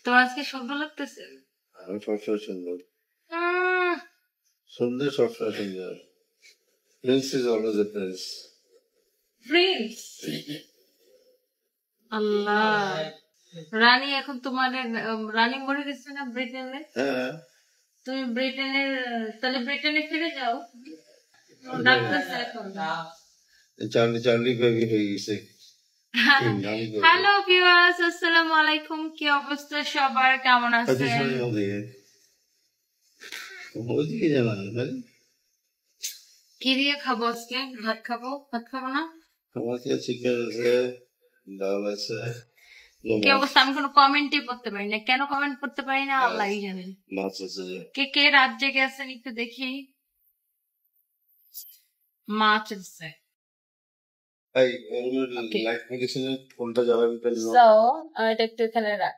তোমার আজকে সুন্দর লাগতেছে। আমি সবসময় সুন্দর, সুন্দর সবসময় সুন্দর। Prince is always a prince. Prince আল্লাহ, রানী এখন তোমার রানী মরে গেছে না ব্রিটেনে? হ্যাঁ, তুমি ব্রিটেনের, তাহলে ব্রিটেনে ফিরে যাও। ডাকতেছে এখন। চার্লি চার্লি বেবি হয়ে গেছে। হ্যালো ভিউয়ার্স, আসসালামু আলাইকুম। কি অবস্থা সবার, কেমন আছেন? ওদিকে জানান কি দিয়ে খাবো আজকে? ভাত খাবো? ভাত খাবো না? আমাকে চিকেন আছে, ডাল আছে। কি অবস্থা? আমি কোনো কমেন্টই করতে পারি না। কেন কমেন্ট করতে পারি না আল্লাহই জানেন। মাছ আছে। কে কে রাত জেগে আছেন একটু দেখি। মাছ আছে। এই লাইফ মেডিসিনের ফোনটা যাবে। সো এটা একটু এখানে রাখ।